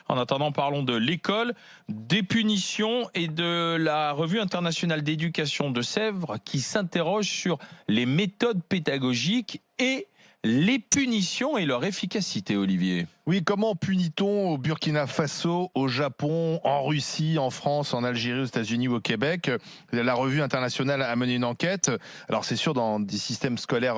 En attendant, parlons de l'école, des punitions et de la Revue internationale d'éducation de Sèvres qui s'interroge sur les méthodes pédagogiques et les punitions et leur efficacité, Olivier. Oui, comment punit-on au Burkina Faso, au Japon, en Russie, en France, en Algérie, aux États-Unis ou au Québec? La Revue internationale a mené une enquête. Alors c'est sûr, dans des systèmes scolaires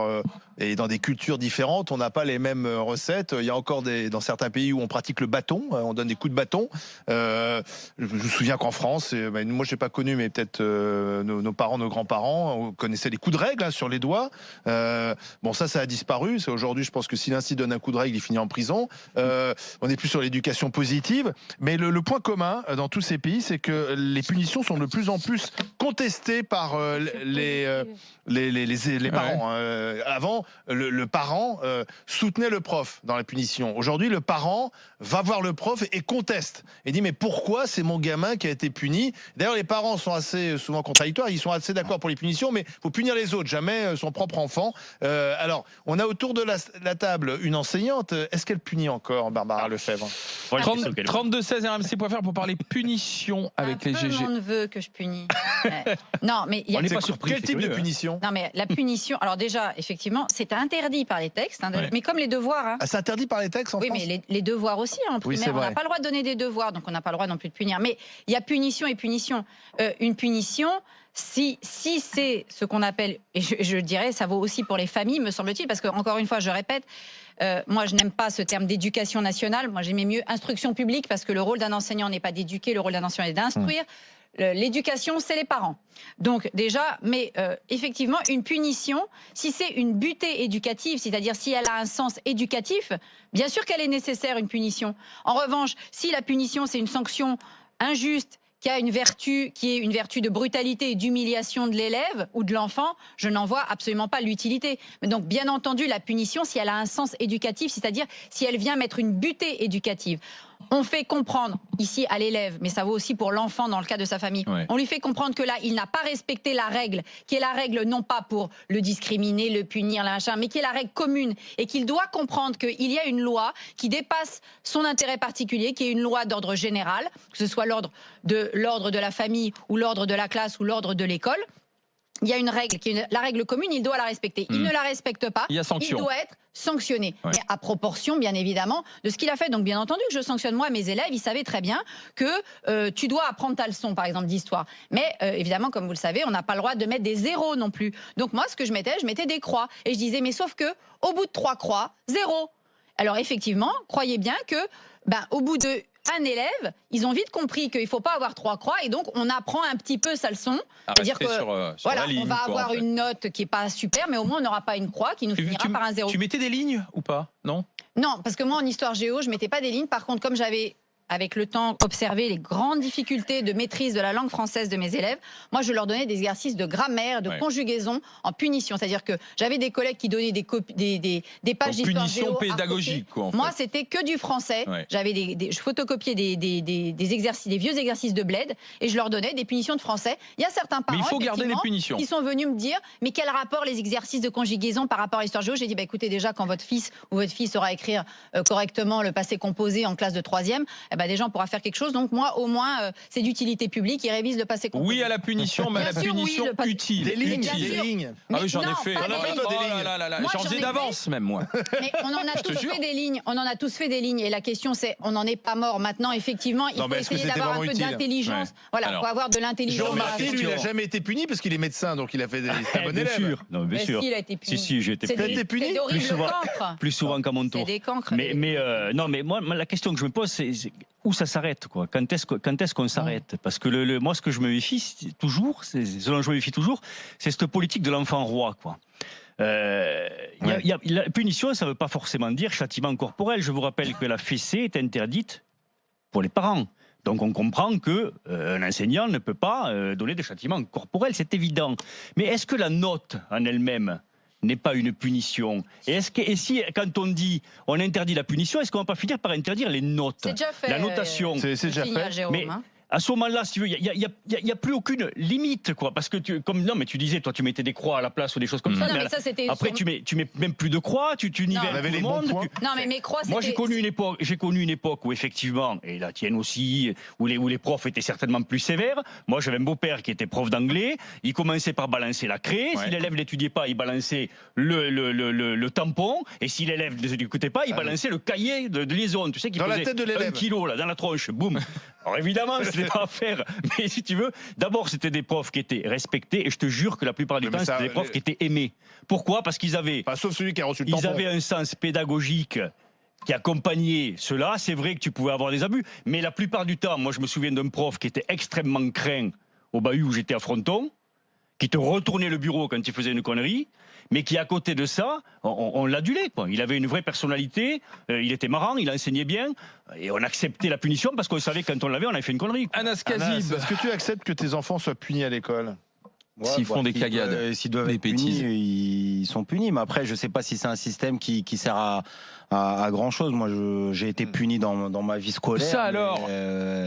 et dans des cultures différentes, on n'a pas les mêmes recettes. Il y a encore dans certains pays où on pratique le bâton, on donne des coups de bâton. Je me souviens qu'en France, moi je n'ai pas connu, mais peut-être nos parents, nos grands-parents, on connaissait les coups de règle sur les doigts. Bon, ça a disparu. Aujourd'hui, je pense que si l'un s'y donne un coup de règle, il finit en prison. On est plus sur l'éducation positive, mais le point commun dans tous ces pays, c'est que les punitions sont de plus en plus contestées par les parents. Avant, le parent soutenait le prof dans la punition. Aujourd'hui, le parent va voir le prof et conteste et dit mais pourquoi c'est mon gamin qui a été puni? D'ailleurs, les parents sont assez souvent contradictoires. Ils sont assez d'accord pour les punitions, mais faut punir les autres, jamais son propre enfant. Alors, on a autour de la table une enseignante. Est-ce qu'elle punit encore, Barbara Lefebvre? 32-16 RMC.fr pour parler punition avec les GG. Mon neveu que je punis. Non, mais il y a pas surpris. Quel type de punition? Non, mais la punition. Alors déjà, effectivement, c'est interdit par les textes, mais comme les devoirs. Ah, c'est interdit par les textes en France? Oui, mais les devoirs aussi. En primaire, on n'a pas le droit de donner des devoirs, donc on n'a pas le droit non plus de punir. Mais il y a punition et punition. Une punition. Si c'est ce qu'on appelle, et je dirais, ça vaut aussi pour les familles, me semble-t-il, parce que encore une fois, je répète, moi je n'aime pas ce terme d'éducation nationale. Moi j'aimais mieux instruction publique, parce que le rôle d'un enseignant n'est pas d'éduquer, le rôle d'un enseignant est d'instruire. L'éducation, c'est les parents. Donc déjà, mais effectivement, une punition, si c'est une butée éducative, c'est-à-dire si elle a un sens éducatif, bien sûr qu'elle est nécessaire, une punition. En revanche, si la punition, c'est une sanction injuste, qui a une vertu, qui est une vertu de brutalité et d'humiliation de l'élève ou de l'enfant, je n'en vois absolument pas l'utilité. Mais donc, bien entendu, la punition, si elle a un sens éducatif, c'est-à-dire si elle vient mettre une butée éducative, on fait comprendre ici à l'élève, mais ça vaut aussi pour l'enfant dans le cas de sa famille, on lui fait comprendre que là, il n'a pas respecté la règle, qui est la règle non pas pour le discriminer, le punir, le machin, mais qui est la règle commune, et qu'il doit comprendre qu'il y a une loi qui dépasse son intérêt particulier, qui est une loi d'ordre général, que ce soit l'ordre de la famille, ou l'ordre de la classe, ou l'ordre de l'école. Il y a une règle, qui est la règle commune, il doit la respecter. Il ne la respecte pas, il doit être sanctionné. Mais à proportion, bien évidemment, de ce qu'il a fait. Donc, bien entendu, que je sanctionne moi mes élèves, ils savaient très bien que tu dois apprendre ta leçon, par exemple, d'histoire. Mais évidemment, comme vous le savez, on n'a pas le droit de mettre des zéros non plus. Donc, moi, ce que je mettais des croix. Et je disais, mais sauf que, au bout de 3 croix, 0. Alors, effectivement, croyez bien que, au bout de un élève, ils ont vite compris qu'il ne faut pas avoir 3 croix, et donc on apprend un petit peu sa leçon. C'est-à-dire que voilà, on va avoir une note qui n'est pas super, mais au moins on n'aura pas une croix qui nous finira par un 0. Tu mettais des lignes ou pas? Non, parce que moi en histoire géo, je ne mettais pas des lignes. Par contre, comme j'avais avec le temps observé les grandes difficultés de maîtrise de la langue française de mes élèves, moi je leur donnais des exercices de grammaire, de conjugaison en punition. C'est-à-dire que j'avais des collègues qui donnaient des pages d'histoire géo. Punition pédagogique, quoi. Moi, c'était que du français. Je photocopiais des exercices, des vieux exercices de bled, et je leur donnais des punitions de français. Il y a certains parents, mais il faut garder les punitions, qui sont venus me dire, mais quel rapport les exercices de conjugaison par rapport à l'histoire géo? J'ai dit, écoutez, déjà, quand votre fils ou votre fille saura écrire correctement le passé composé en classe de 3e, des gens pourra faire quelque chose. Donc moi, au moins, c'est d'utilité publique. Ils révisent le passé composé. Oui à la punition, mais à la punition utile. Des lignes. Ah oui, j'en ai fait. J'en faisais d'avance même, moi. Mais on en a tous fait des lignes. On en a tous fait des lignes. Et la question, c'est, on n'en est pas mort. Maintenant, effectivement, il faut essayer d'avoir un peu d'intelligence. Voilà, il faut avoir de l'intelligence. Jean-Marc, lui, il n'a jamais été puni parce qu'il est médecin, donc il a fait des bon élève. Non, bien sûr. Il a été puni. Si, j'ai été puni. C'est d'horribles cancres. Plus souvent qu'à mon tour. C'est des cancres. Mais moi, la question que je me pose, c'est où ça s'arrête, quoi? Quand est-ce qu'on s'arrête? Parce que moi, ce que je me méfie toujours, c'est cette politique de l'enfant roi, quoi. La punition, ça ne veut pas forcément dire châtiment corporel. Je vous rappelle que la fessée est interdite pour les parents. Donc on comprend qu'un enseignant ne peut pas donner des châtiments corporels, c'est évident. Mais est-ce que la note en elle-même n'est pas une punition? Et si, quand on dit on interdit la punition, est-ce qu'on ne va pas finir par interdire les notes? C'est déjà fait. La notation. C'est déjà fait. Jérôme, mais à ce moment-là, si tu veux, il y a plus aucune limite, quoi. Parce que mais tu disais, toi, tu mettais des croix à la place ou des choses comme ça. Non, mais ça, c'était après, tu mets même plus de croix, tu nivelles tout le monde. Non, mais mes croix, moi, j'ai connu une époque où effectivement, et la tienne aussi, où les profs étaient certainement plus sévères. Moi, j'avais un beau-père qui était prof d'anglais. Il commençait par balancer la craie. Si l'élève n'étudiait pas, il balançait le tampon. Et si l'élève ne l'écoutait pas, il balançait le cahier de liaison. Tu sais qu'il pesait 1 kilo là, dans la tronche. Boum. Alors évidemment, c'était pas à faire. Mais si tu veux, d'abord, c'était des profs qui étaient respectés. Et je te jure que la plupart du temps, c'était des profs qui étaient aimés. Pourquoi ? Parce qu'ils avaient, sauf celui qui a reçu le tampon. Ils avaient un sens pédagogique qui accompagnait cela. C'est vrai que tu pouvais avoir des abus. Mais la plupart du temps, moi, je me souviens d'un prof qui était extrêmement craint au bahut où j'étais à Fronton, qui te retournait le bureau quand il faisait une connerie, mais qui, à côté de ça, on l'adulait, quoi. Il avait une vraie personnalité, il était marrant, il enseignait bien, et on acceptait la punition parce qu'on savait que quand on l'avait, on avait fait une connerie. Anas Kazib, est-ce que tu acceptes que tes enfants soient punis à l'école ? S'ils font des cagades, s'ils doivent être punis, ils sont punis. Mais après, je ne sais pas si c'est un système qui sert à grand chose. Moi, j'ai été puni dans ma vie scolaire. Ça alors,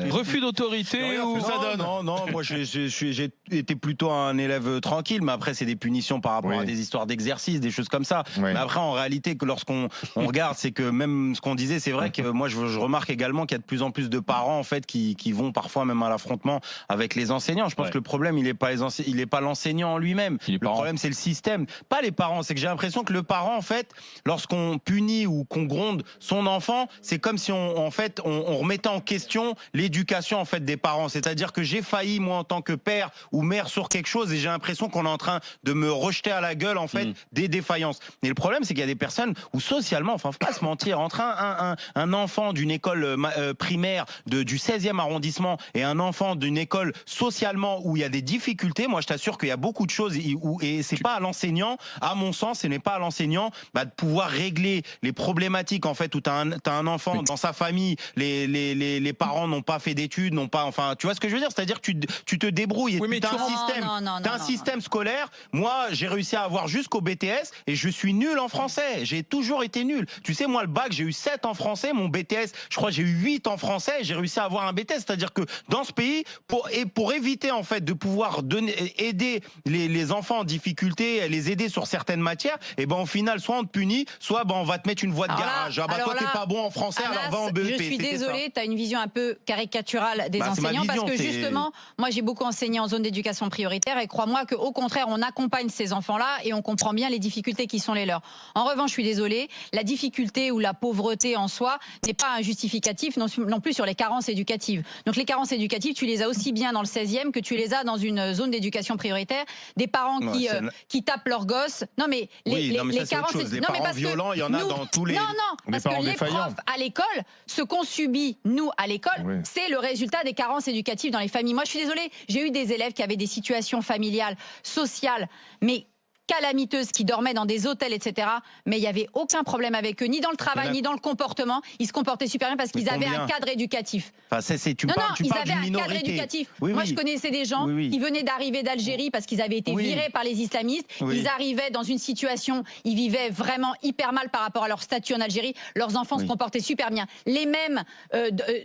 refus d'autorité ou ça donne. Non, moi j'ai été plutôt un élève tranquille, mais après c'est des punitions par rapport à des histoires d'exercice, des choses comme ça. Mais après, en réalité, que lorsqu'on regarde, c'est que même ce qu'on disait, c'est vrai que moi je remarque également qu'il y a de plus en plus de parents en fait qui vont parfois même à l'affrontement avec les enseignants. Je pense que le problème il est pas l'enseignant en lui-même. Le problème c'est le système, pas les parents. C'est que j'ai l'impression que le parent en fait, lorsqu'on punit ou qu'on gronde son enfant, c'est comme si on remettait en question l'éducation en fait des parents. C'est-à-dire que j'ai failli moi en tant que père ou mère sur quelque chose et j'ai l'impression qu'on est en train de me rejeter à la gueule en fait des défaillances. Et le problème c'est qu'il y a des personnes où socialement, enfin faut pas se mentir, entre un enfant d'une école primaire du 16e arrondissement et un enfant d'une école socialement où il y a des difficultés, moi je t'assure qu'il y a beaucoup de choses et c'est pas à l'enseignant, à mon sens, ce n'est pas à l'enseignant de pouvoir régler les problématiques en fait où t'as un enfant dans sa famille, les parents n'ont pas fait d'études, n'ont pas, enfin tu vois ce que je veux dire, c'est-à-dire que tu te débrouilles et t'as un système scolaire. Moi j'ai réussi à avoir jusqu'au BTS et je suis nul en français, j'ai toujours été nul. Tu sais, moi le bac j'ai eu 7 en français, mon BTS je crois j'ai eu 8 en français et j'ai réussi à avoir un BTS, c'est-à-dire que dans ce pays pour éviter en fait de pouvoir aider les enfants en difficulté, les aider sur certaines matières, et ben au final soit on te punit, soit on va te mettre une voie de garage. Toi t'es pas bon en français, Anas, alors va en BEP. Je suis désolée, tu as une vision un peu caricaturale des enseignants parce que justement, moi j'ai beaucoup enseigné en zone d'éducation prioritaire et crois-moi qu'au contraire, on accompagne ces enfants-là et on comprend bien les difficultés qui sont les leurs. En revanche, je suis désolée, la difficulté ou la pauvreté en soi n'est pas un justificatif non plus sur les carences éducatives. Donc les carences éducatives, tu les as aussi bien dans le 16e que tu les as dans une zone d'éducation prioritaire. Des parents qui tapent leurs gosses. Non mais les carences, les parents violents, il y en a dans tous les. Non, parce que les profs à l'école, ce qu'on subit nous à l'école, c'est le résultat des carences éducatives dans les familles. Moi, je suis désolée, j'ai eu des élèves qui avaient des situations familiales, sociales, mais calamiteuses, qui dormaient dans des hôtels, etc. Mais il n'y avait aucun problème avec eux, ni dans le travail, ni dans le comportement. Ils se comportaient super bien parce qu'ils avaient un cadre éducatif. Enfin, ils avaient un cadre éducatif. Moi, je connaissais des gens qui venaient d'arriver d'Algérie parce qu'ils avaient été virés par les islamistes. Ils arrivaient dans une situation, ils vivaient vraiment hyper mal par rapport à leur statut en Algérie. Leurs enfants se comportaient super bien. Les mêmes,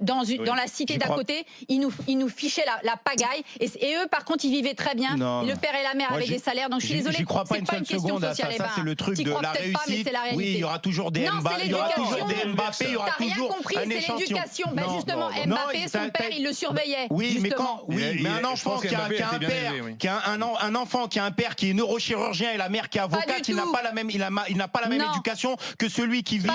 dans la cité d'à côté, ils nous fichaient la pagaille. Et eux, par contre, ils vivaient très bien. Le père et la mère avaient des salaires. Donc, je suis désolée. Pas une seule seconde à ça, c'est le truc de la réussite. Oui, il y aura toujours des Mbappé, il y aura toujours des Mbappé, il y aura toujours un échantillon. C'est l'éducation. Ben justement, Mbappé, son père, il le surveillait. Oui, mais un enfant qui a un père, un enfant qui a un père qui est neurochirurgien et la mère qui est avocate, il n'a pas la même éducation que celui qui vit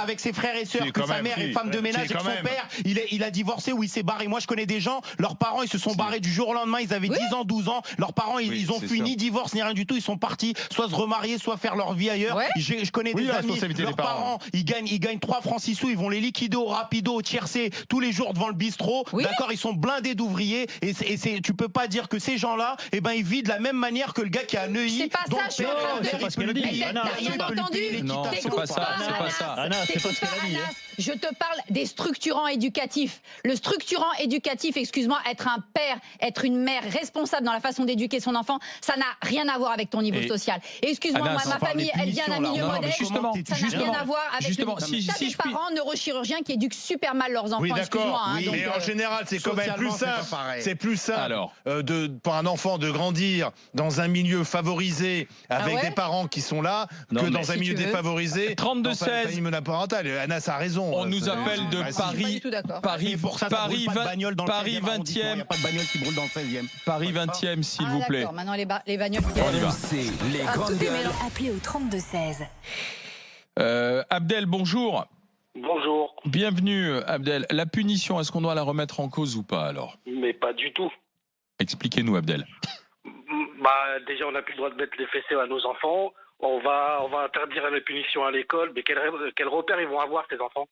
avec ses frères et sœurs, que sa mère est femme de ménage et que son père, il a divorcé ou il s'est barré. Moi, je connais des gens, leurs parents, ils se sont barrés du jour au lendemain, ils avaient 10 ans, 12 ans, leurs parents, ils ont fui ni divorce ni rien du tout, ils sont partis, soit se remarier, soit faire leur vie ailleurs. Je connais des amis, leurs parents, ils gagnent 3 francs 6 sous, ils vont les liquider au rapido, au tiercé, tous les jours devant le bistrot. D'accord, ils sont blindés d'ouvriers et tu peux pas dire que ces gens-là, ils vivent de la même manière que le gars qui a Neuilly. C'est pas ça, je suis en train de dire. T'as rien entendu? Non, c'est pas ça. Je te parle des structurants éducatifs. Le structurant éducatif, excuse-moi, être un père, être une mère responsable dans la façon d'éduquer son enfant, ça n'a rien à voir avec ton niveau. niveau social. Et excuse-moi, Anas, ma famille, elle vient d'un milieu modeste. Ça n'a rien à voir avec des parents neurochirurgiens qui éduquent super mal leurs enfants. Oui, d'accord. Hein, mais en général, c'est quand même plus simple. C'est plus simple pour un enfant de grandir dans un milieu favorisé avec des parents qui sont là que dans un milieu défavorisé. 32-16. Famille monoparentale. Anas a raison. On nous appelle de Paris. Paris 20e. Il n'y a pas de bagnole qui brûle dans le 16e. Paris 20e, s'il vous plaît. Maintenant, les bagnoles. Les grandes gueules. Appelez au 32-16. Abdel, bonjour. Bonjour. Bienvenue, Abdel. La punition, est-ce qu'on doit la remettre en cause ou pas alors? Mais pas du tout. Expliquez-nous, Abdel. Déjà, on n'a plus le droit de mettre les fessées à nos enfants. On va interdire les punitions à l'école. Mais quel repère ils vont avoir, ces enfants?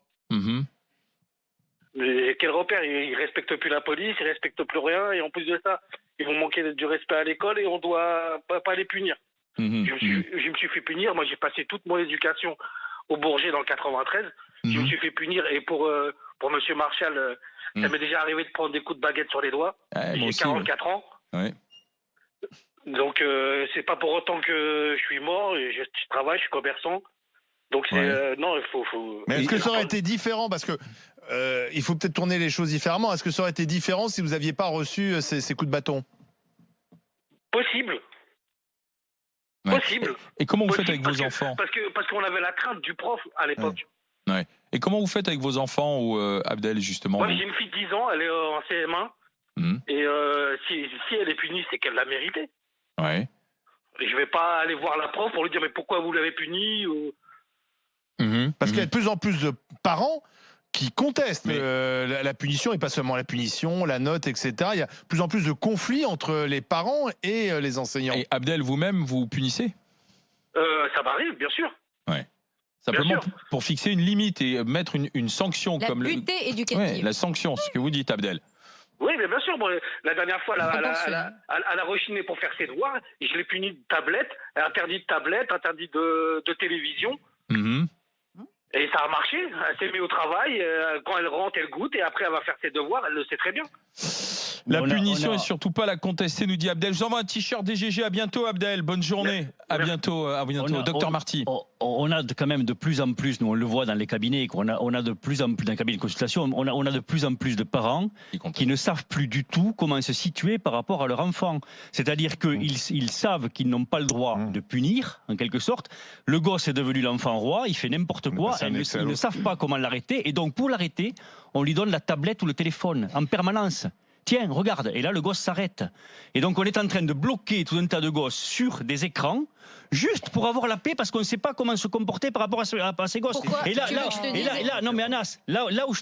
Mais quel repère? Ils respectent plus la police, ils respectent plus rien. Et en plus de ça, ils vont manquer du respect à l'école et on doit pas les punir. Je me suis fait punir. Moi, j'ai passé toute mon éducation au Bourget dans le 93. Je me suis fait punir. Et pour Monsieur Marshall, ça m'est déjà arrivé de prendre des coups de baguette sur les doigts. J'ai 44 ans. Ouais. Donc, c'est pas pour autant que je suis mort. Je travaille, je suis commerçant. Donc, non, il faut... Mais est-ce que ça aurait été différent? Parce que il faut peut-être tourner les choses différemment. Est-ce que ça aurait été différent si vous n'aviez pas reçu ces coups de bâton? Possible. Possible. Et comment vous faites avec vos enfants? Parce qu'on avait la crainte du prof à l'époque. Ouais. Et comment vous faites avec vos enfants ou Abdel, justement? Moi, j'ai une fille de 10 ans, elle est en CM1. Et si elle est punie, c'est qu'elle l'a mérité. Ouais. Je vais pas aller voir la prof pour lui dire mais pourquoi vous l'avez punie Parce qu'il y a de plus en plus de parents qui contestent la punition, et pas seulement la punition, la note, etc. Il y a de plus en plus de conflits entre les parents et les enseignants. Et Abdel, vous-même, vous punissez? Ça m'arrive, bien sûr. Ouais. Simplement pour fixer une limite et mettre une sanction comme la butée éducative. La sanction, ce que vous dites, Abdel. Oui, mais bien sûr. Bon, la dernière fois, elle a rechiné pour faire ses devoirs. Je l'ai puni de tablette, interdit de tablette, interdit de télévision. Et ça a marché. Elle s'est mise au travail. Quand elle rentre, elle goûte. Et après, elle va faire ses devoirs. Elle le sait très bien. La punition et surtout pas la contester, nous dit Abdel. Je vous envoie un t-shirt DGG. À bientôt, Abdel. Bonne journée. À bientôt, Docteur Marty. On a quand même de plus en plus, nous on le voit dans les cabinets, on a de plus en plus, dans les cabinets de consultation, on a de plus en plus de parents qui ne savent plus du tout comment se situer par rapport à leur enfant. C'est-à-dire qu'ils savent qu'ils n'ont pas le droit de punir, en quelque sorte. Le gosse est devenu l'enfant roi, il fait n'importe quoi, ils ne savent pas comment l'arrêter. Et donc pour l'arrêter, on lui donne la tablette ou le téléphone en permanence. Tiens, regarde, et là le gosse s'arrête. Et donc on est en train de bloquer tout un tas de gosses sur des écrans, juste pour avoir la paix, parce qu'on ne sait pas comment se comporter par rapport à ces gosses. Pourquoi? Et là, non mais Anas, là où je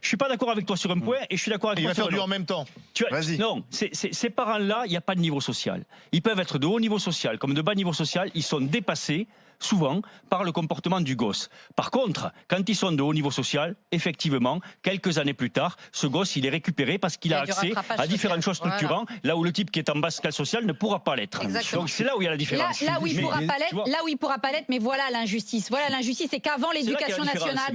suis pas d'accord avec toi sur un point, et je suis d'accord avec toi sur un autre. Il va faire du en même temps. Vas-y. Non, ces parents-là, il n'y a pas de niveau social. Ils peuvent être de haut niveau social, comme de bas niveau social, ils sont dépassés souvent par le comportement du gosse. Par contre, quand ils sont de haut niveau social, effectivement, quelques années plus tard, ce gosse, il est récupéré parce qu'il a accès à différentes choses structurantes, là où le type qui est en bas scale sociale ne pourra pas l'être. Donc c'est là où il y a la différence. Là où il pourra pas l'être, mais voilà l'injustice. Voilà l'injustice, c'est qu'avant l'éducation nationale,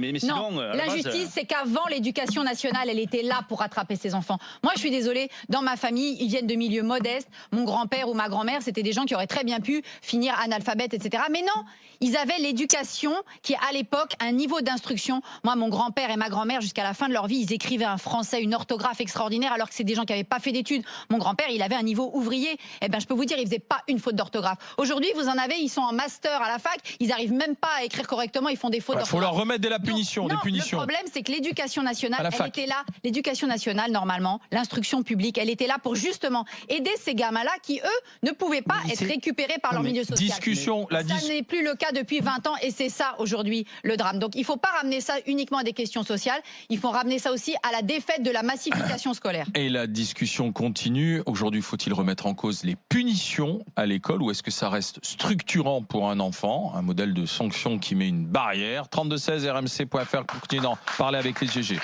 l'injustice, c'est qu'avant l'éducation nationale, elle était là pour rattraper ses enfants. Moi, je suis désolée, dans ma famille, ils viennent de milieux modestes. Mon grand-père ou ma grand-mère, c'était des gens qui auraient très bien pu finir analphabètes, etc. Mais non, ils avaient l'éducation qui, à l'époque, un niveau d'instruction. Moi, mon grand-père et ma grand-mère, jusqu'à la fin de leur vie, ils écrivaient un français, une orthographe extraordinaire, alors que c'est des gens qui n'avaient pas fait d'études. Mon grand-père, il avait un niveau ouvrier. Eh ben, je peux vous dire, il faisait pas une faute d'orthographe. Aujourd'hui, vous en avez, ils sont en master à la fac, ils arrivent même pas à écrire correctement, ils font des fautes d'orthographe. Il faut leur remettre de la punition, des punitions. Le problème, c'est que l'éducation nationale, elle était là. L'éducation nationale, normalement, l'instruction publique, elle était là pour justement aider ces gamins-là qui, eux, ne pouvaient pas être récupérés par leur milieu social. Ça n'est plus le cas depuis 20 ans et c'est ça aujourd'hui le drame. Donc il ne faut pas ramener ça uniquement à des questions sociales, il faut ramener ça aussi à la défaite de la massification scolaire. Et la discussion continue. Aujourd'hui, faut-il remettre en cause les punitions à l'école ou est-ce que ça reste structurant pour un enfant, un modèle de sanction qui met une barrière? 32-16 rmc.fr pour continuer d'en parler avec les GG.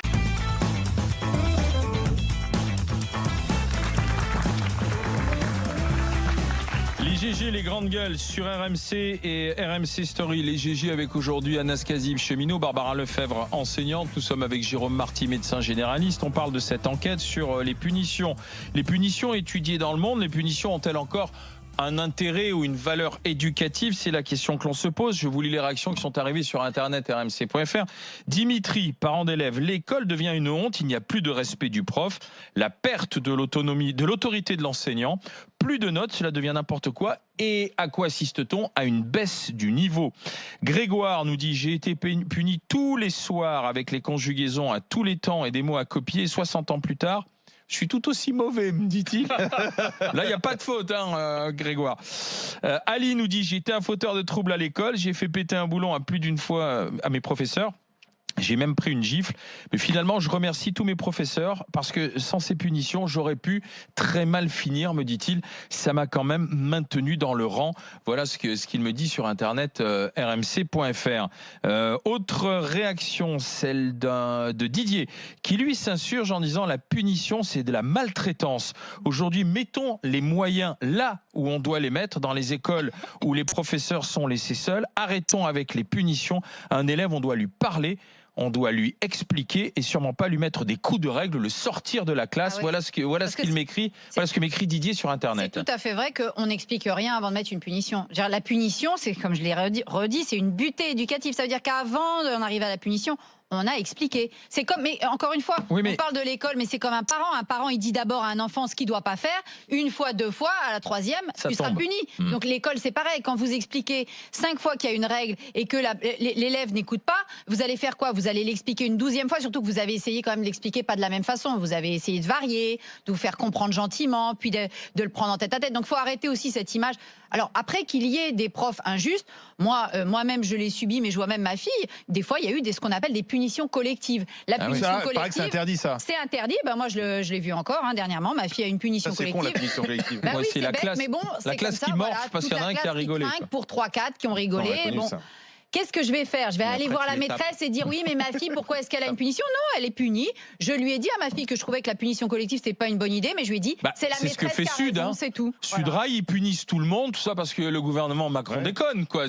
Les GG, les grandes gueules sur RMC et RMC Story. Les GG avec aujourd'hui Anas Kazib, cheminot, Barbara Lefebvre, enseignante. Nous sommes avec Jérôme Marty, médecin généraliste. On parle de cette enquête sur les punitions. Les punitions étudiées dans le monde, les punitions ont-elles encore un intérêt ou une valeur éducative? C'est la question que l'on se pose. Je vous lis les réactions qui sont arrivées sur internet rmc.fr. Dimitri, parent d'élève, l'école devient une honte, il n'y a plus de respect du prof, la perte de l'autonomie, de l'autorité de l'enseignant, plus de notes, cela devient n'importe quoi. Et à quoi assiste-t-on? À une baisse du niveau. Grégoire nous dit: j'ai été puni tous les soirs avec les conjugaisons à tous les temps et des mots à copier. 60 ans plus tard, je suis tout aussi mauvais, me dit-il. Là, il n'y a pas de faute, Grégoire. Ali nous dit: j'ai été un fauteur de troubles à l'école, j'ai fait péter un boulon à plus d'une fois à mes professeurs. J'ai même pris une gifle, mais finalement je remercie tous mes professeurs parce que sans ces punitions j'aurais pu très mal finir, me dit-il. Ça m'a quand même maintenu dans le rang. Voilà ce qu'il me dit sur internet rmc.fr. Autre réaction, celle de Didier qui lui s'insurge en disant: la punition c'est de la maltraitance. Aujourd'hui mettons les moyens là où on doit les mettre, dans les écoles où les professeurs sont laissés seuls. Arrêtons avec les punitions. Un élève, on doit lui parler, on doit lui expliquer et sûrement pas lui mettre des coups de règle, le sortir de la classe. Voilà ce qu'il m'écrit. Voilà ce que m'écrit Didier sur internet. C'est tout à fait vrai qu'on n'explique rien avant de mettre une punition. La punition, c'est, comme je l'ai redit, c'est une butée éducative. Ça veut dire qu'avant d'en arriver à la punition, on a expliqué. C'est comme, mais encore une fois, on parle de l'école, mais c'est comme un parent. Un parent, il dit d'abord à un enfant ce qu'il doit pas faire. Une fois, deux fois, à la troisième, tu seras puni. Donc l'école, c'est pareil. Quand vous expliquez 5 fois qu'il y a une règle et que l'élève n'écoute pas, vous allez faire quoi? Vous allez l'expliquer une 12e fois, surtout que vous avez essayé quand même de l'expliquer pas de la même façon. Vous avez essayé de varier, de vous faire comprendre gentiment, puis de le prendre en tête à tête. Donc il faut arrêter aussi cette image. Alors après qu'il y ait des profs injustes, moi-même je l'ai subi, mais je vois même ma fille, des fois il y a eu ce qu'on appelle des punitions collectives. La punition collective, paraît que c'est interdit, ça. C'est interdit. Moi je l'ai vu encore dernièrement. Ma fille a une punition collective. C'est con, la punition collective. Oui, c'est la bête, classe, mais bon, la classe qui morfle parce qu'il y en a un qui a rigolé. Pour 3-4 qui ont rigolé. Qu'est-ce que je vais faire? Je vais aller voir la maîtresse et dire: oui, mais ma fille, pourquoi est-ce qu'elle a une punition? Non, elle est punie. Je lui ai dit à ma fille que je trouvais que la punition collective, c'était pas une bonne idée, mais je lui ai dit, c'est la maîtresse ce que fait qui a Sud, raison, c'est tout. Sudrail, ils punissent tout le monde, tout ça parce que le gouvernement Macron déconne, quoi.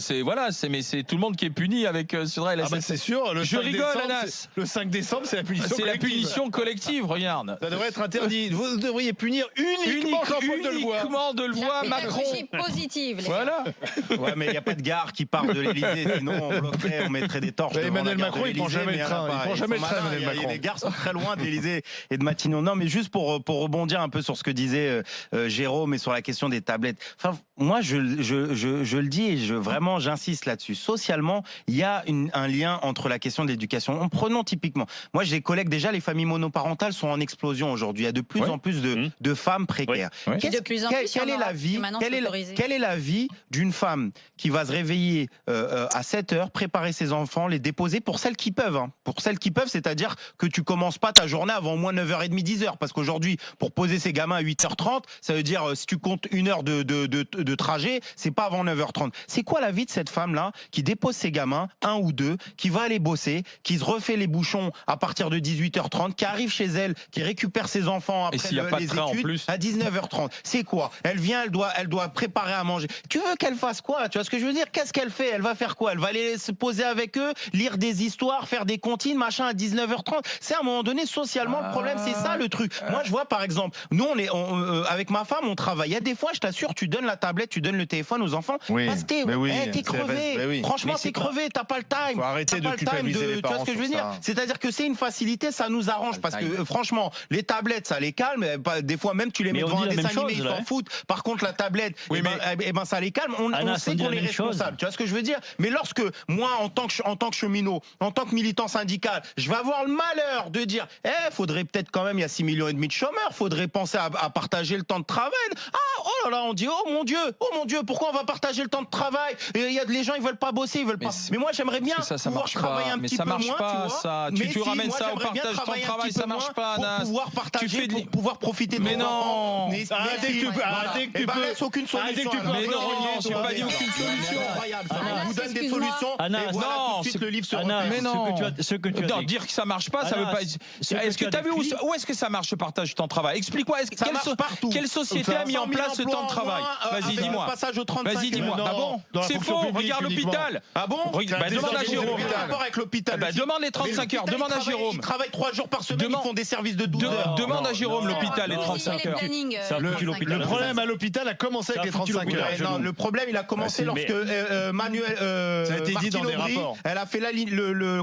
Mais c'est tout le monde qui est puni avec Sudrail. C'est sûr. Je rigole, Anas. Le 5 décembre, c'est la punition collective. C'est la punition collective, regarde. Ça devrait être interdit. Vous devriez punir uniquement de le voir, Macron. Positive. Voilà. Ouais, mais il n'y a pas de gare qui part de l'Elysée, sinon on bloquerait, on mettrait des torches. Emmanuel Macron, il prend jamais le train. Il prend jamais le train, Emmanuel Macron. Les gares sont très loin de l'Elysée et de Matignon. Non, mais juste pour rebondir un peu sur ce que disait Jérôme et sur la question des tablettes. Enfin, moi, je le dis et vraiment j'insiste là-dessus. Socialement, il y a un lien entre la question de l'éducation. Prenons typiquement. Moi, j'ai des collègues, déjà, les familles monoparentales sont en explosion aujourd'hui. Il y a de plus en plus de femmes précaires. Quelle est la vie d'une femme qui va se réveiller à 7 heures, préparer ses enfants, les déposer pour celles qui peuvent. Pour celles qui peuvent, c'est-à-dire que tu commences pas ta journée avant au moins 9h30, 10h. Parce qu'aujourd'hui, pour poser ses gamins à 8h30, ça veut dire, si tu comptes 1 heure de trajet, c'est pas avant 9h30. C'est quoi la vie de cette femme-là qui dépose ses gamins, 1 ou 2, qui va aller bosser, qui se refait les bouchons à partir de 18h30, qui arrive chez elle, qui récupère ses enfants après les études à 19h30. C'est quoi? Elle vient, elle doit préparer à manger. Tu veux qu'elle fasse quoi? Tu vois ce que je veux dire? Qu'est-ce qu'elle fait? Elle va faire quoi? Elle va aller se poser avec eux, lire des histoires, faire des comptines, machin, à 19h30. C'est à un moment donné, socialement, le problème, c'est ça le truc. Moi, je vois, par exemple, nous, avec ma femme, on travaille. Il y a des fois, je t'assure, tu donnes la tablette, tu donnes le téléphone aux enfants. Parce que t'es crevé. Franchement, t'es crevé, t'as pas le time. Faut arrêter de culpabiliser les parents. Tu vois ce que je veux dire? C'est-à-dire que c'est une facilité, ça nous arrange. Parce que, franchement, les tablettes, ça les calme. Des fois, même tu les mets devant un dessin animé, ils s'en foutent. Par contre, la tablette, ça les calme. On sait qu'on est responsable. Tu vois ce que je veux dire? Mais lorsque moi, en tant que cheminot, en tant que militant syndical, je vais avoir le malheur de dire, faudrait peut-être quand même, il y a 6,5 millions de chômeurs, faudrait penser à partager le temps de travail. Oh là là, on dit, oh mon Dieu, pourquoi on va partager le temps de travail? Les gens, ils veulent pas bosser, ils veulent pas. Mais moi, j'aimerais bien pouvoir travailler un petit peu moins, tu vois. Tu ramènes ça au partage du temps de travail, ça marche pas, Anas. Pour pouvoir partager, pour pouvoir profiter de mes enfants. Mais non, arrêtez que tu peux. Laisse aucune solution. Mais non, j'ai pas dit aucune solution. On vous donne des solutions. solution. Anas, et voilà, non, tout de suite, le livre se refait. mais non. Non, dire que ça marche pas, ça veut pas. Est-ce que tu as vu où est-ce que ça marche ce partage du temps de travail? Explique-moi. Ça marche partout. Quelle société a mis en place ce temps de travail? Vas-y, dis-moi. Passage au 35. Vas-y, dis-moi. Ah bon? C'est faux. Regarde l'hôpital. Ah bon? Demande à Jérôme. Avec l'hôpital. Demande les 35 heures. Demande à Jérôme. Ils travaillent 3 jours par semaine. Ils font des services de 12 heures. Demande à Jérôme l'hôpital les 35 heures. Le problème à l'hôpital a commencé avec les 35 heures. Non, le problème, il a commencé lorsque Manuel. Ça a été dit dans des Aubry, rapports. elle a fait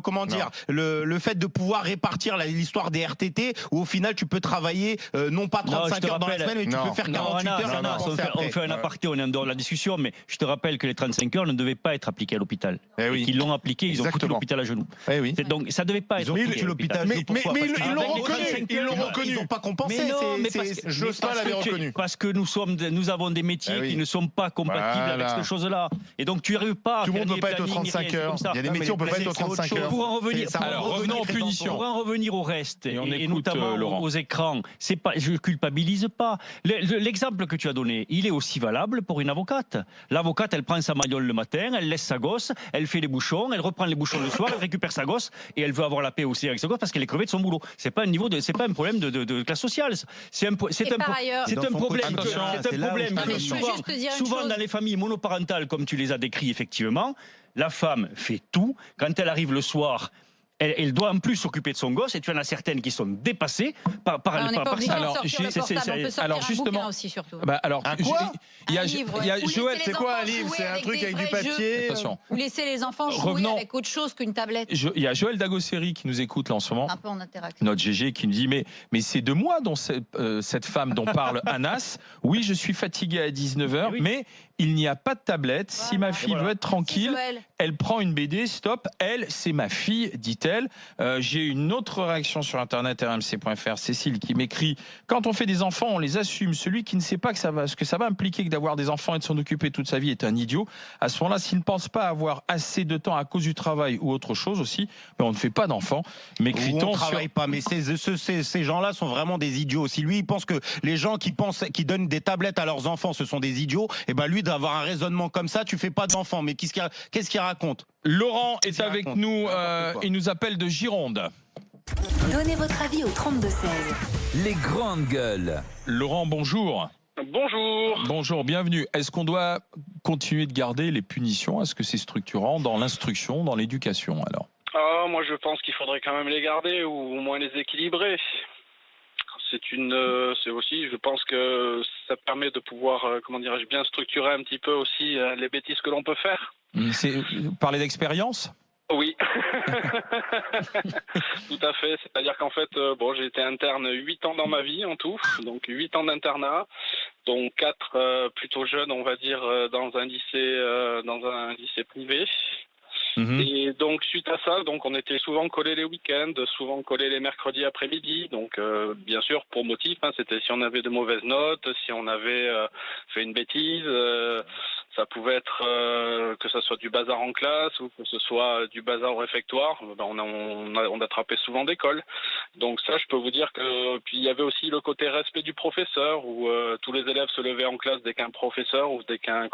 comment dire, le fait de pouvoir répartir l'histoire des RTT, où au final tu peux travailler non pas 35 heures dans la semaine, mais tu peux faire 48 heures. On fait un aparté, on est en dehors de la discussion, mais je te rappelle que les 35 heures ne devaient pas être appliquées à l'hôpital. Et qu'ils l'ont appliqué, ils ont foutu l'hôpital à genoux. Donc ça devait pas être. Ils ont foutu l'hôpital à genoux. Mais ils l'ont reconnu. Ils l'ont reconnu. Ils n'ont pas compensé. Jospin l'avait reconnu. Parce que nous avons des métiers qui ne sont pas compatibles avec cette chose-là. Et donc tu n'arrives pas à tout le faire monde ne peut des pas être aux plannings, 35 heures. Il y a des métiers où on ne peut pas être aux 35 heures. Pour en revenir, alors revenons aux punitions. Pour en revenir au reste, et et notamment Laurent. aux écrans, c'est pas, je culpabilise pas. L'exemple que tu as donné, il est aussi valable pour une avocate. L'avocate, elle prend sa magnole le matin, elle laisse sa gosse, elle fait les bouchons, elle reprend les bouchons le soir, elle récupère sa gosse et elle veut avoir la paix aussi avec sa gosse parce qu'elle est crevée de son boulot. C'est pas un problème de classe sociale. C'est un problème. Souvent dans les familles monoparentales, comme tu les as décrits effectivement, la femme fait tout. Quand elle arrive le soir, elle doit en plus s'occuper de son gosse, et tu en as certaines qui sont dépassées par on n'est pas obligé de alors, sortir le portable, on peut sortir un bouquin aussi surtout. Alors, il y a Joël, c'est quoi un livre? C'est un truc avec du papier. Attention. Vous laissez les enfants jouer avec autre chose qu'une tablette. Il y a Joël Dagosseri qui nous écoute là en ce moment. Un peu en interaction. Notre GG qui nous dit mais c'est de moi dont cette femme dont parle Anas. Oui, je suis fatigué à 19h, mais il n'y a pas de tablette. Si ma fille veut être tranquille, elle prend une BD, stop. Elle, c'est ma fille, dit-elle. J'ai une autre réaction sur internet, rmc.fr, Cécile qui m'écrit: quand on fait des enfants, on les assume. Celui qui ne sait pas ce que ça va impliquer que d'avoir des enfants et de s'en occuper toute sa vie est un idiot. À ce moment-là, s'il ne pense pas avoir assez de temps à cause du travail ou autre chose aussi, on ne fait pas d'enfants. Mais on ne travaille pas. Mais ces gens-là sont vraiment des idiots. Si lui, il pense que les gens qui donnent des tablettes à leurs enfants, ce sont des idiots, et ben lui, d'avoir un raisonnement comme ça, tu fais pas d'enfants. Mais qu'est-ce qu'il raconte? Laurent est avec nous. Il nous appelle de Gironde. Donnez votre avis au 32-16. Les grandes gueules. Laurent, bonjour. Bonjour. Bonjour, bienvenue. Est-ce qu'on doit continuer de garder les punitions? Est-ce que c'est structurant dans l'instruction, dans l'éducation alors? Moi, je pense qu'il faudrait quand même les garder ou au moins les équilibrer. C'est aussi, je pense que ça permet de pouvoir, bien structurer un petit peu aussi les bêtises que l'on peut faire. Parler d'expérience? Oui, tout à fait. C'est-à-dire qu'en fait, j'ai été interne 8 ans dans ma vie en tout, donc 8 ans d'internat, dont 4 plutôt jeunes, on va dire, dans un lycée privé. Et donc suite à ça, on était souvent collés les week-ends, souvent collés les mercredis après-midi. Donc bien sûr pour motif, c'était si on avait de mauvaises notes, si on avait fait une bêtise. Ça pouvait être que ce soit du bazar en classe ou que ce soit du bazar au réfectoire. On attrapait souvent des cols. Donc ça, je peux vous dire que... Puis il y avait aussi le côté respect du professeur où tous les élèves se levaient en classe dès qu'un professeur ou dès qu'un,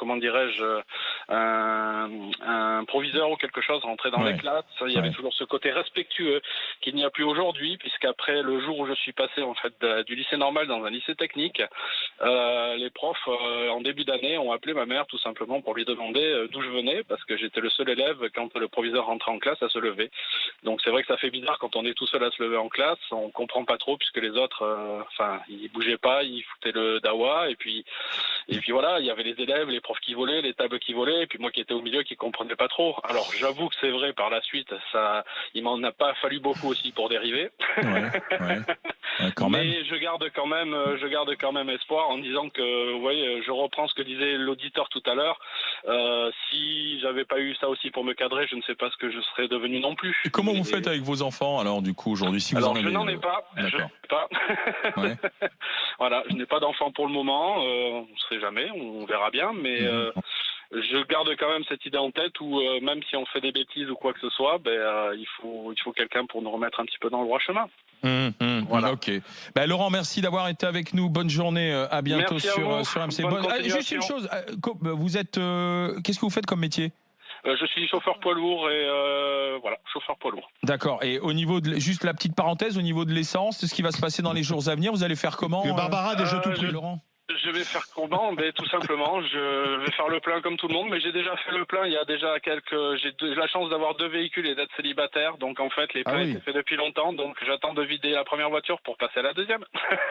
un proviseur ou quelque chose rentrait dans les classes. Il y avait toujours ce côté respectueux qu'il n'y a plus aujourd'hui, puisqu'après le jour où je suis passé en fait du lycée normal dans un lycée technique, les profs en début d'année ont appelé ma mère tout simplement pour lui demander d'où je venais, parce que j'étais le seul élève quand le proviseur rentrait en classe à se lever. Donc c'est vrai que ça fait bizarre quand on est tout seul à se lever en classe, on comprend pas trop puisque les autres, ils bougeaient pas, ils foutaient le dawa et puis voilà, il y avait les élèves, les profs qui volaient, les tables qui volaient, et puis moi qui étais au milieu qui comprenais pas trop. Alors j'avoue que c'est vrai par la suite, il m'en a pas fallu beaucoup aussi pour dériver. Mais je garde quand même espoir en disant que, je reprends ce que disait l'auditeur tout à l'heure. Si j'avais pas eu ça aussi pour me cadrer, je ne sais pas ce que je serais devenu non plus. Et comment vous faites avec vos enfants alors du coup aujourd'hui si vous en avez... je n'en ai pas. Voilà, je n'ai pas d'enfants pour le moment. On ne sait jamais, on verra bien, mais. Je garde quand même cette idée en tête où même si on fait des bêtises ou quoi que ce soit, il faut quelqu'un pour nous remettre un petit peu dans le droit chemin. Voilà. Ok. Laurent, merci d'avoir été avec nous. Bonne journée. À bientôt sur MC. Juste une chose. Vous êtes. Qu'est-ce que vous faites comme métier? Je suis chauffeur poids lourd et voilà, chauffeur poids lourd. D'accord. Et au niveau de, juste la petite parenthèse, au niveau de l'essence, ce qui va se passer dans les jours à venir, vous allez faire comment Barbara a déjà tout pris. Laurent. Je vais faire comment? Tout simplement, je vais faire le plein comme tout le monde, mais j'ai déjà fait le plein. Il y a déjà j'ai la chance d'avoir 2 véhicules et d'être célibataire, donc en fait les pleins étaient faits depuis longtemps, donc j'attends de vider la première voiture pour passer à la deuxième.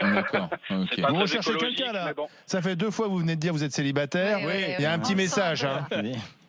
D'accord. Okay. Vous recherchez quelqu'un là bon. Ça fait 2 fois que vous venez de dire que vous êtes célibataire. Oui, il y a un petit message. Hein.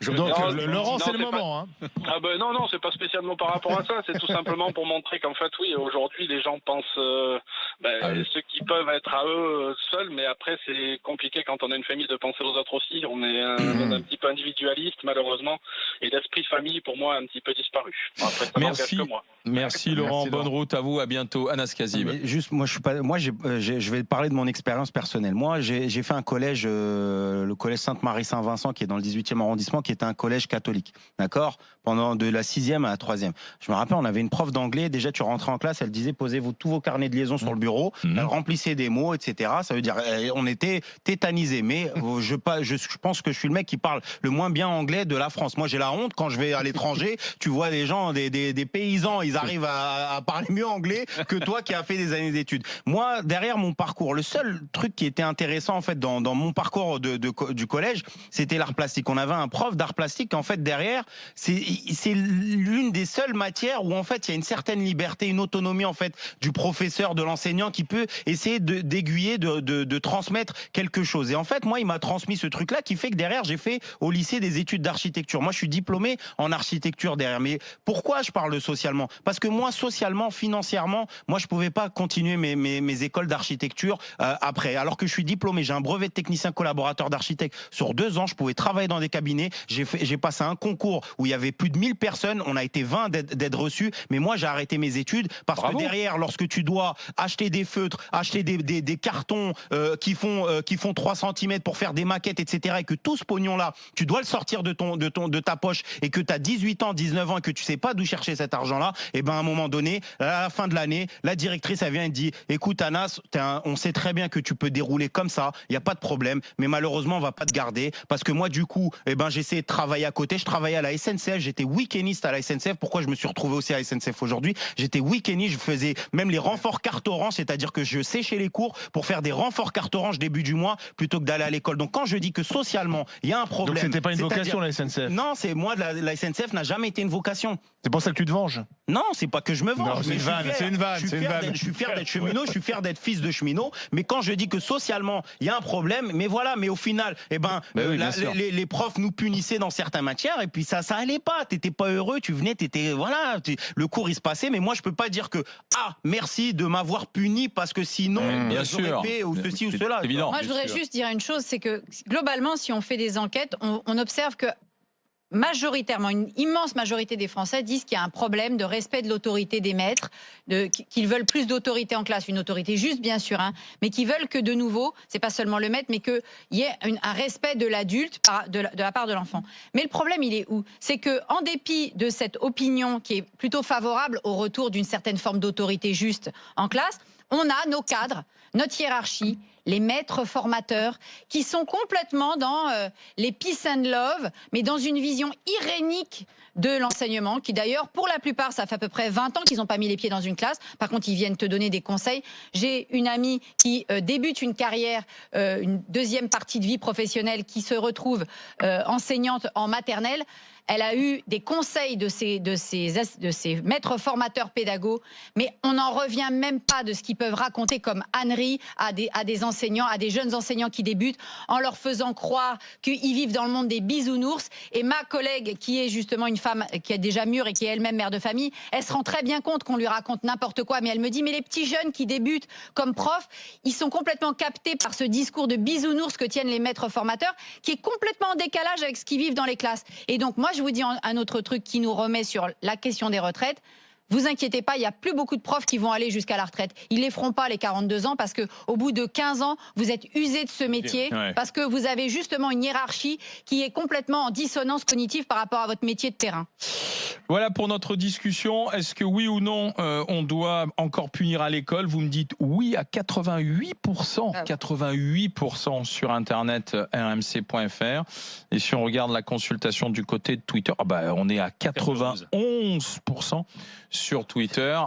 Donc Laurent, c'est le moment. Hein. Ah ben non, c'est pas spécialement par rapport à ça. C'est tout simplement pour montrer qu'en fait, oui, aujourd'hui, les gens pensent ceux qui peuvent être à eux seuls, mais après, c'est compliqué quand on a une famille de penser aux autres aussi. On est un petit peu individualiste, malheureusement, et l'esprit de famille, pour moi, a un petit peu disparu. Après, ça merci. Que moi. Merci Laurent. Bonne route à vous. À bientôt. Anas Kazib. Juste, je vais parler de mon expérience personnelle. Moi, j'ai fait un collège, le collège Sainte-Marie-Saint-Vincent, qui est dans le 18e arrondissement, qui est un collège catholique, d'accord, pendant de la 6e à la 3e. Je me rappelle, on avait une prof d'anglais, déjà tu rentrais en classe, elle disait posez tous vos carnets de liaison sur le bureau, elle remplissait des mots, etc. Ça veut dire, on était tétanisés, mais je pense que je suis le mec qui parle le moins bien anglais de la France. Moi j'ai la honte quand je vais à l'étranger, tu vois des gens, des paysans, ils arrivent à parler mieux anglais que toi qui as fait des années d'études. Moi, derrière mon parcours, le seul truc qui était intéressant en fait dans mon parcours du collège, c'était l'art plastique. On avait un prof d'art plastique, en fait, derrière, c'est l'une des seules matières où, en fait, il y a une certaine liberté, une autonomie, en fait, du professeur, de l'enseignant qui peut essayer d'aiguiller, de transmettre quelque chose. Et en fait, moi, il m'a transmis ce truc-là qui fait que derrière, j'ai fait au lycée des études d'architecture. Moi, je suis diplômé en architecture derrière. Mais pourquoi je parle socialement? Parce que moi, socialement, financièrement, moi, je pouvais pas continuer mes écoles d'architecture après. Alors que je suis diplômé, j'ai un brevet de technicien collaborateur d'architecte sur 2 ans, je pouvais travailler dans des cabinets. J'ai passé un concours où il y avait plus de 1000 personnes, on a été 20 d'être reçus, mais moi j'ai arrêté mes études parce que derrière, lorsque tu dois acheter des feutres, acheter des cartons qui font 3 cm pour faire des maquettes, etc., et que tout ce pognon-là, tu dois le sortir de ta poche, et que tu as 18 ans, 19 ans, et que tu sais pas d'où chercher cet argent-là, et ben à un moment donné, à la fin de l'année, la directrice, elle vient et dit, écoute Anas, on sait très bien que tu peux dérouler comme ça, il n'y a pas de problème, mais malheureusement, on va pas te garder, parce que moi, du coup, j'ai essayé de travailler à côté. Je travaillais à la SNCF, j'étais week-endiste à la SNCF. Pourquoi je me suis retrouvé aussi à la SNCF aujourd'hui? J'étais week-endiste, je faisais même les renforts carte orange, c'est-à-dire que je séchais les cours pour faire des renforts carte orange début du mois plutôt que d'aller à l'école. Donc quand je dis que socialement, il y a un problème. Donc c'était pas une vocation la SNCF? Non, c'est moi, la SNCF n'a jamais été une vocation. C'est pour ça que tu te venges? Non, c'est pas que je me venge. C'est une vanne. Je suis fier d'être cheminot, je suis fier d'être fils de cheminot. Mais quand je dis que socialement, il y a un problème, mais voilà, mais au final, les profs nous punissaient dans certaines matières, et puis ça allait pas. T'étais pas heureux, tu venais, le cours il se passait, mais moi je peux pas dire que merci de m'avoir puni parce que sinon j'aurais fait ou ceci ou cela. Évident, moi je voudrais juste dire une chose, c'est que globalement, si on fait des enquêtes, on observe que majoritairement, une immense majorité des Français disent qu'il y a un problème de respect de l'autorité des maîtres, qu'ils veulent plus d'autorité en classe, une autorité juste bien sûr, mais qu'ils veulent que de nouveau, c'est pas seulement le maître, mais qu'il y ait un respect de l'adulte de la part de l'enfant. Mais le problème, il est où? C'est que en dépit de cette opinion qui est plutôt favorable au retour d'une certaine forme d'autorité juste en classe, on a nos cadres, notre hiérarchie, les maîtres formateurs, qui sont complètement dans les peace and love, mais dans une vision irénique de l'enseignement, qui d'ailleurs, pour la plupart, ça fait à peu près 20 ans qu'ils n'ont pas mis les pieds dans une classe. Par contre, ils viennent te donner des conseils. J'ai une amie qui débute une carrière, une deuxième partie de vie professionnelle, qui se retrouve enseignante en maternelle. Elle a eu des conseils de ses maîtres formateurs pédagogues, mais on n'en revient même pas de ce qu'ils peuvent raconter comme ânerie à des enseignants, à des jeunes enseignants qui débutent, en leur faisant croire qu'ils vivent dans le monde des bisounours. Et ma collègue, qui est justement une femme qui est déjà mûre et qui est elle-même mère de famille, elle se rend très bien compte qu'on lui raconte n'importe quoi, mais elle me dit, mais les petits jeunes qui débutent comme profs, ils sont complètement captés par ce discours de bisounours que tiennent les maîtres formateurs, qui est complètement en décalage avec ce qu'ils vivent dans les classes. Et donc moi, je vous dis un autre truc qui nous remet sur la question des retraites. vous inquiétez pas, il n'y a plus beaucoup de profs qui vont aller jusqu'à la retraite. Ils les feront pas les 42 ans parce que au bout de 15 ans, vous êtes usé de ce métier parce que vous avez justement une hiérarchie qui est complètement en dissonance cognitive par rapport à votre métier de terrain. Voilà pour notre discussion. Est-ce que oui ou non, on doit encore punir à l'école? Vous me dites oui à 88%. 88% sur Internet, rmc.fr. Et si on regarde la consultation du côté de Twitter, on est à 91% sur Twitter.